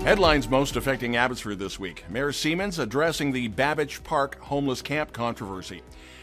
Headlines most affecting Abbotsford this week. Mayor Siemens addressing the Babich Park homeless camp controversy.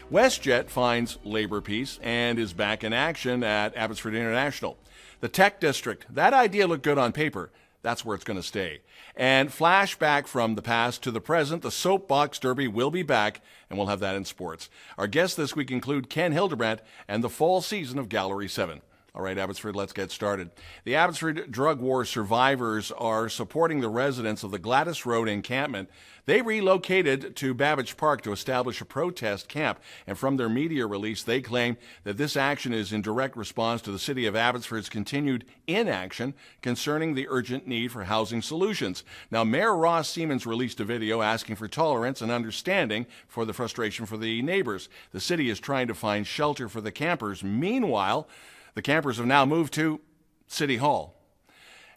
WestJet finds labor peace and is back in action at Abbotsford International. The Tech District, that idea looked good on paper. That's where it's going to stay. And flashback from the past to the present, the Soapbox Derby will be back, and we'll have that in sports. Our guests this week include Ken Hildebrandt and the fall season of Gallery 7. All right, Abbotsford, let's get started. The Abbotsford drug war survivors are supporting the residents of the Gladys Road encampment. They relocated to Babich Park to establish a protest camp, and from their media release, they claim that this action is in direct response to the city of Abbotsford's continued inaction concerning the urgent need for housing solutions. Now, Mayor Ross Siemens released a video asking for tolerance and understanding for the frustration for the neighbors. The city is trying to find shelter for the campers. Meanwhile, the campers have now moved to City Hall.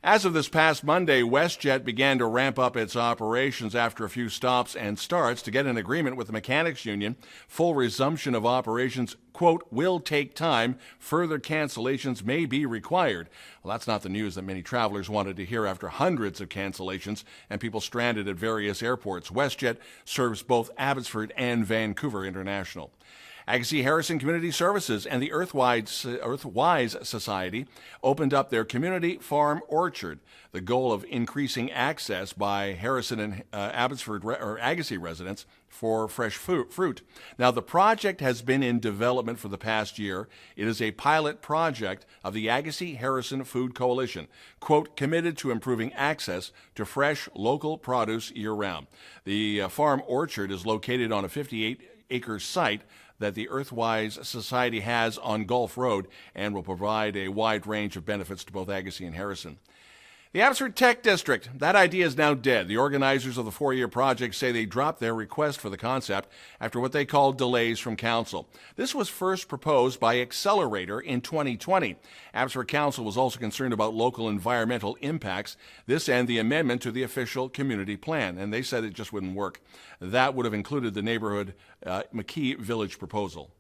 As of this past Monday, WestJet began to ramp up its operations after a few stops and starts to get an agreement with the mechanics union. Full resumption of operations, quote, will take time. Further cancellations may be required. Well, that's not the news that many travelers wanted to hear after hundreds of cancellations and people stranded at various airports. WestJet serves both Abbotsford and Vancouver International. Agassiz Harrison Community Services and the Earthwise Society opened up their community farm orchard, the goal of increasing access by Harrison and Abbotsford or Agassiz residents for fresh fruit. Now, the project has been in development for the past year. It is a pilot project of the Agassiz Harrison Food Coalition, quote, committed to improving access to fresh local produce year-round. The farm orchard is located on a 58-acre site that the Earthwise Society has on Gulf Road and will provide a wide range of benefits to both Agassiz and Harrison. The Abbotsford Tech District, that idea is now dead. The organizers of the four-year project say they dropped their request for the concept after what they called delays from council. This was first proposed by Accelerator in 2020. Abbotsford Council was also concerned about local environmental impacts. This and the amendment to the official community plan, and they said it just wouldn't work. That would have included the neighborhood McKee Village proposal.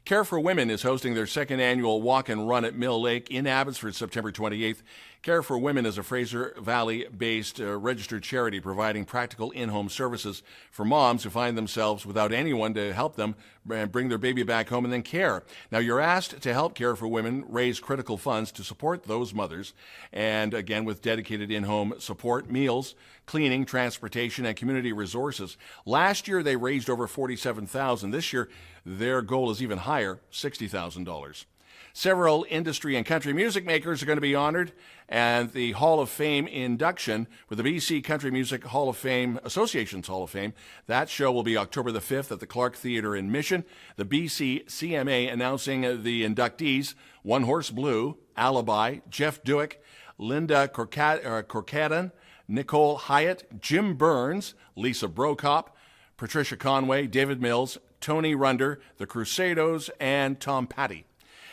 Care for Women is hosting their second annual walk and run at Mill Lake in Abbotsford, September 28th. Care for Women is a Fraser Valley-based registered charity providing practical in-home services for moms who find themselves without anyone to help them bring their baby back home and then care. Now, you're asked to help Care for Women raise critical funds to support those mothers, and again, with dedicated in-home support, meals, cleaning, transportation, and community resources. Last year, they raised over $47,000. This year, their goal is even higher, $60,000. Several industry and country music makers are going to be honored, and the Hall of Fame induction with the BC Country Music Hall of Fame, Association's Hall of Fame. That show will be October the 5th at the Clark Theatre in Mission. The BC CMA announcing the inductees: One Horse Blue, Alibi, Jeff Duick, Linda Corcadan, Nicole Hyatt, Jim Burns, Lisa Brokop, Patricia Conway, David Mills, Tony Runder, the Crusados, and Tom Patty.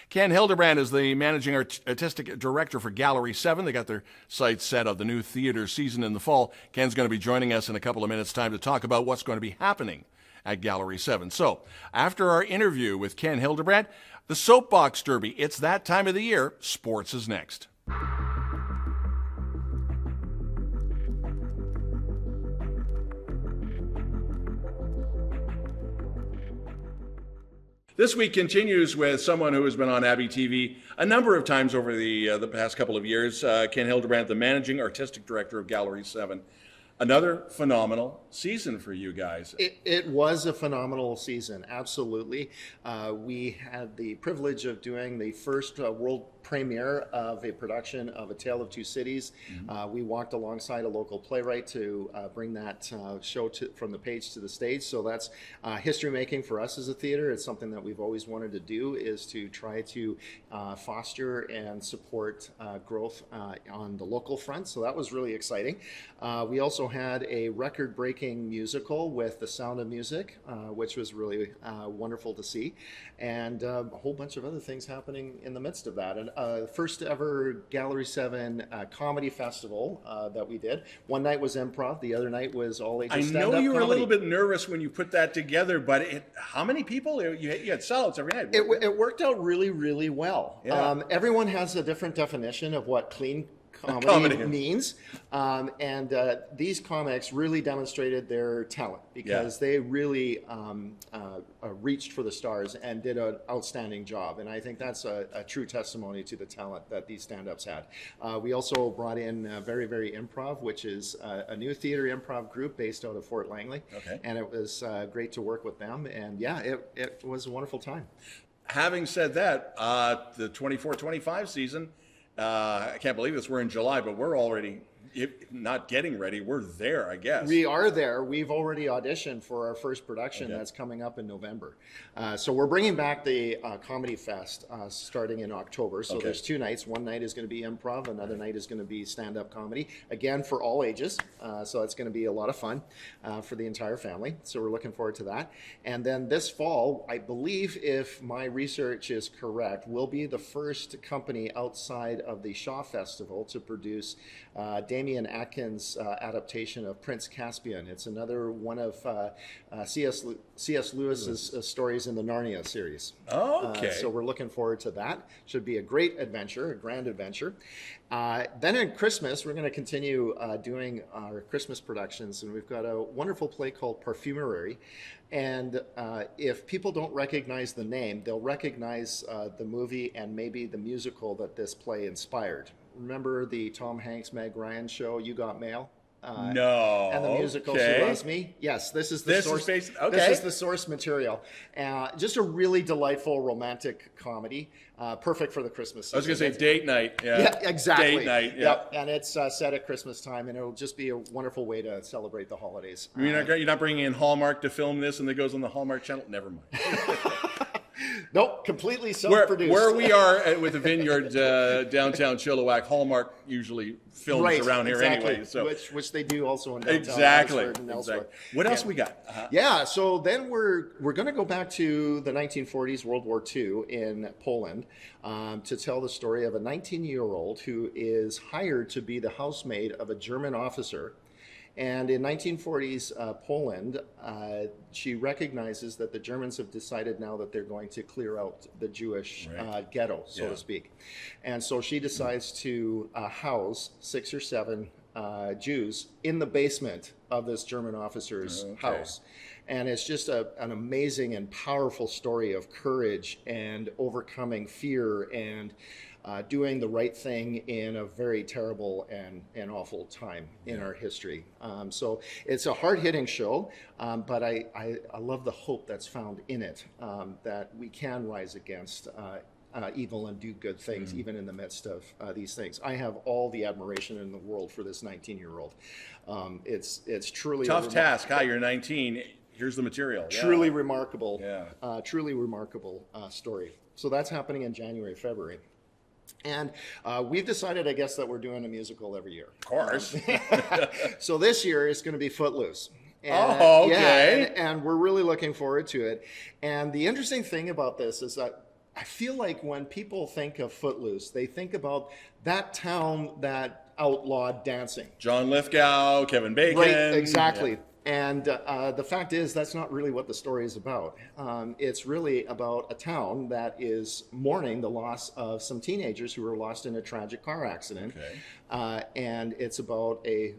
Ken Hildebrandt is the managing artistic director for Gallery 7. They got their sights set on the new theater season in the fall. Ken's going to be joining us in a couple of minutes' time to talk about what's going to be happening at Gallery 7. So, after our interview with Ken Hildebrandt, the Soapbox Derby, it's that time of the year. Sports is next. This week continues with someone who has been on abbyTV a number of times over the past couple of years. Ken Hildebrandt, the managing artistic director of Gallery 7. Another phenomenal season for you guys. It was a phenomenal season, absolutely. We had the privilege of doing the first world premiere of a production of A Tale of Two Cities. Mm-hmm. We walked alongside a local playwright to bring that show from the page to the stage. So that's history making for us as a theater. It's something that we've always wanted to do, is to try to foster and support growth on the local front. So that was really exciting. We also had a record-breaking musical with The Sound of Music, which was really wonderful to see, and a whole bunch of other things happening in the midst of that. And had first ever Gallery 7 comedy festival that we did. One night was improv, the other night was all ages I stand-up know you were comedy. a little bit nervous when you put that together, but how many people? You had sellouts every night. It worked out really, really well. Yeah. Everyone has a different definition of what clean comedy means. These comics really demonstrated their talent because they really reached for the stars and did an outstanding job. And I think that's a true testimony to the talent that these stand-ups had. We also brought in Very, Very Improv, which is a new theater improv group based out of Fort Langley. Okay. And it was great to work with them. And yeah, it was a wonderful time. Having said that, the 24-25 season, I can't believe this. We're in July, but we're already, if not getting ready, we're there, I guess. We are there. We've already auditioned for our first production that's coming up in November. So we're bringing back the Comedy Fest starting in October. So there's 2 nights. One night is going to be improv. Another night is going to be stand-up comedy. Again, for all ages. So it's going to be a lot of fun for the entire family. So we're looking forward to that. And then this fall, I believe if my research is correct, we'll be the first company outside of the Shaw Festival to produce Damian Atkins' adaptation of Prince Caspian. It's another one of C.S. Lewis's stories in the Narnia series. Okay. So we're looking forward to that. Should be a great adventure, a grand adventure. Then in Christmas, we're going to continue doing our Christmas productions, and we've got a wonderful play called Parfumery. And if people don't recognize the name, they'll recognize the movie and maybe the musical that this play inspired. Remember the Tom Hanks, Meg Ryan show, You Got Mail? No. And the musical She Loves Me. Yes, this is the source. This is the source material. Just a really delightful romantic comedy, perfect for the Christmas season. I was going to say date night. Yeah, exactly. Date night. Yeah. Yep. And it's set at Christmas time, and it'll just be a wonderful way to celebrate the holidays. You're not bringing in Hallmark to film this, and it goes on the Hallmark channel. Never mind. Nope, completely self-produced. Where we are with the Vineyard downtown Chilliwack, Hallmark usually films around here anyway. So which they do also in downtown Abbotsford and elsewhere. What else we got? Yeah, so then we're going to go back to the 1940s, World War II in Poland, to tell the story of a 19-year-old who is hired to be the housemaid of a German officer. And in 1940s Poland, she recognizes that the Germans have decided now that they're going to clear out the Jewish ghetto, so to speak. And so she decides to house 6 or 7 Jews in the basement of this German officer's house. And it's just an amazing and powerful story of courage and overcoming fear and doing the right thing in a very terrible and awful time in our history. So it's a hard-hitting show, but I love the hope that's found in it, that we can rise against evil and do good things, even in the midst of these things. I have all the admiration in the world for this 19-year-old. It's truly tough task. Hi, you're 19. Here's the material. Truly remarkable. Yeah. Truly remarkable story. So that's happening in January, February. And we've decided, I guess, that we're doing a musical every year. Of course. So this year is going to be Footloose. And, Yeah, and we're really looking forward to it. And the interesting thing about this is that I feel like when people think of Footloose, they think about that town that outlawed dancing. John Lithgow, Kevin Bacon. Right, exactly. Yeah. And the fact is, that's not really what the story is about. It's really about a town that is mourning the loss of some teenagers who were lost in a tragic car accident. And it's about a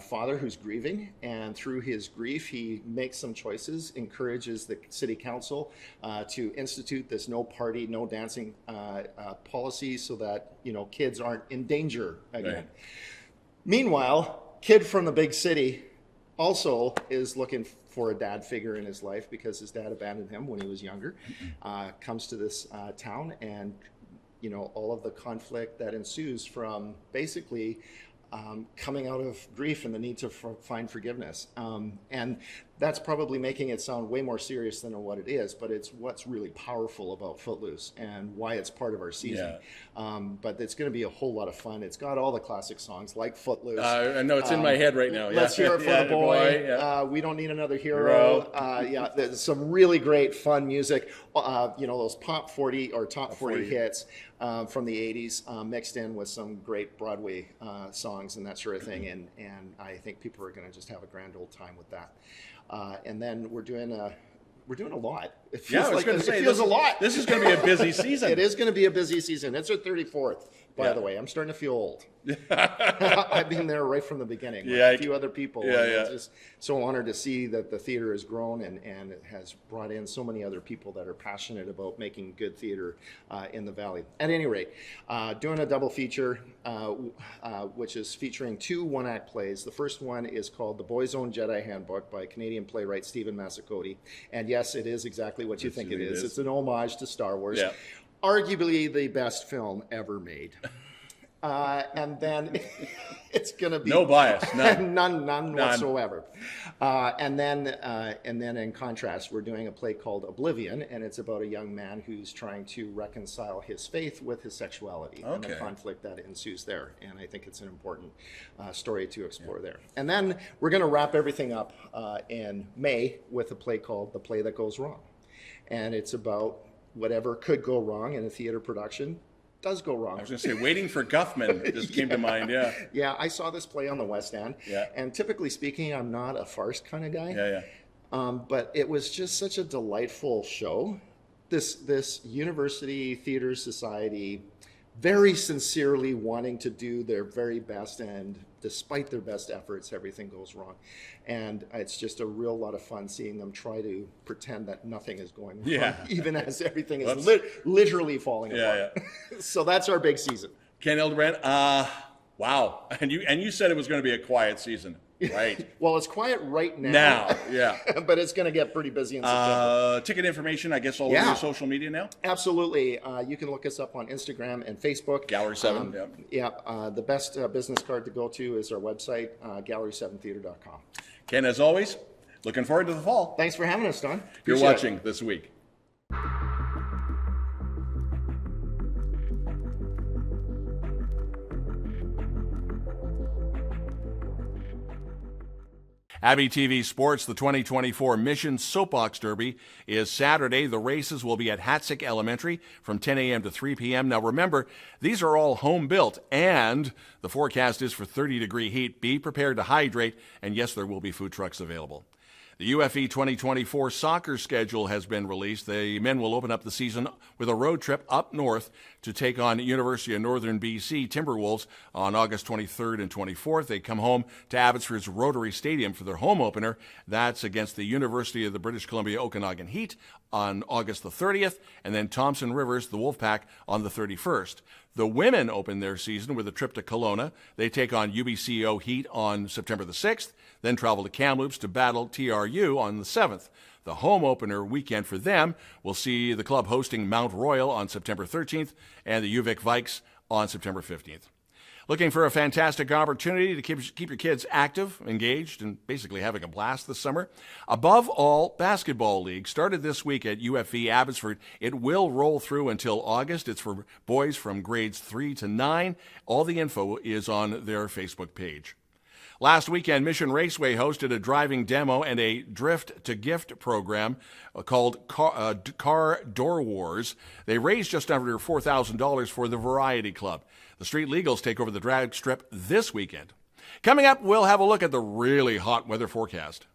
father who's grieving, and through his grief, he makes some choices, encourages the city council to institute this no party, no dancing policy so that, kids aren't in danger again. Right. Meanwhile, kid from the big city also is looking for a dad figure in his life because his dad abandoned him when he was younger, comes to this town, and all of the conflict that ensues from basically coming out of grief and the need to find forgiveness. And that's probably making it sound way more serious than what it is, but it's what's really powerful about Footloose and why it's part of our season. But it's going to be a whole lot of fun. It's got all the classic songs like Footloose. I know it's in my head right now. Let's hear it for the boy. We don't need another hero. There's some really great fun music. Those pop 40 or top 40 hits from the 80s mixed in with some great Broadway songs and that sort of thing. And I think people are going to just have a grand old time with that. And then we're doing a lot. It feels a lot. This is going to be a busy season. It is going to be a busy season. It's our 34th, by the way. I'm starting to feel old. I've been there right from the beginning with a few other people. I'm just so honored to see that the theater has grown and it has brought in so many other people that are passionate about making good theater in the Valley. At any rate, doing a double feature, which is featuring 2 one-act plays. The first one is called The Boy's Own Jedi Handbook by Canadian playwright Stephen Massicotti. And yes, it is exactly what you think it is. It's an homage to Star Wars. Arguably the best film ever made. And then it's going to be no bias, none whatsoever. And then in contrast, we're doing a play called Oblivion, and it's about a young man who's trying to reconcile his faith with his sexuality and the conflict that ensues there. And I think it's an important story to explore there. And then we're going to wrap everything up in May with a play called The Play That Goes Wrong, and it's about whatever could go wrong in a theater production does go wrong. I was going to say, Waiting for Guffman just came to mind, I saw this play on the West End, and typically speaking, I'm not a farce kind of guy, but it was just such a delightful show. This University Theater Society very sincerely wanting to do their very best, and despite their best efforts, everything goes wrong. And it's just a real lot of fun seeing them try to pretend that nothing is going wrong, even as everything is literally falling apart. So that's our big season. Ken Hildebrandt, wow. And you said it was going to be a quiet season. Right. Well, it's quiet right now. But it's going to get pretty busy in September. Ticket information, I guess, all over your social media now? Absolutely. You can look us up on Instagram and Facebook. Gallery 7. The best business card to go to is our website, gallery7theater.com. Ken, as always, looking forward to the fall. Thanks for having us, Don. You're watching This Week. abbyTV Sports, the 2024 Mission Soapbox Derby is Saturday. The races will be at Hatzick Elementary from 10 a.m. to 3 p.m. Now remember, these are all home built, and the forecast is for 30-degree heat. Be prepared to hydrate, and yes, there will be food trucks available. The UFE 2024 soccer schedule has been released. The men will open up the season with a road trip up north to take on University of Northern BC Timberwolves on August 23rd and 24th. They come home to Abbotsford's Rotary Stadium for their home opener. That's against the University of the British Columbia Okanagan Heat on August the 30th, and then Thompson Rivers, the Wolfpack, on the 31st. The women open their season with a trip to Kelowna. They take on UBCO Heat on September the 6th, then travel to Kamloops to battle TRU on the 7th. The home opener weekend for them will see the club hosting Mount Royal on September 13th and the UVic Vikes on September 15th. Looking for a fantastic opportunity to keep your kids active, engaged, and basically having a blast this summer? Above All Basketball League started this week at UFE Abbotsford. It will roll through until August. It's for boys from grades 3 to 9. All the info is on their Facebook page. Last weekend, Mission Raceway hosted a driving demo and a drift to gift program called Car Door Wars. They raised just under $4,000 for the Variety Club. The Street Legals take over the drag strip this weekend. Coming up, we'll have a look at the really hot weather forecast.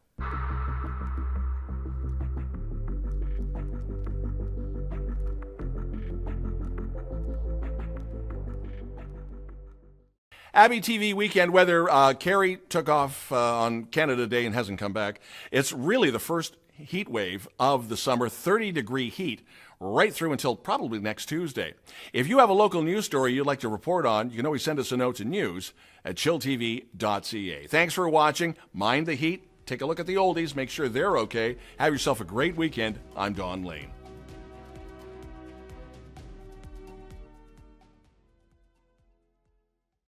abbyTV weekend weather. Carrie took off on Canada Day and hasn't come back. It's really the first heat wave of the summer, 30-degree heat right through until probably next Tuesday. If you have a local news story you'd like to report on, you can always send us a note to news@chilltv.ca. Thanks for watching. Mind the heat. Take a look at the oldies. Make sure they're okay. Have yourself a great weekend. I'm Don Lehn.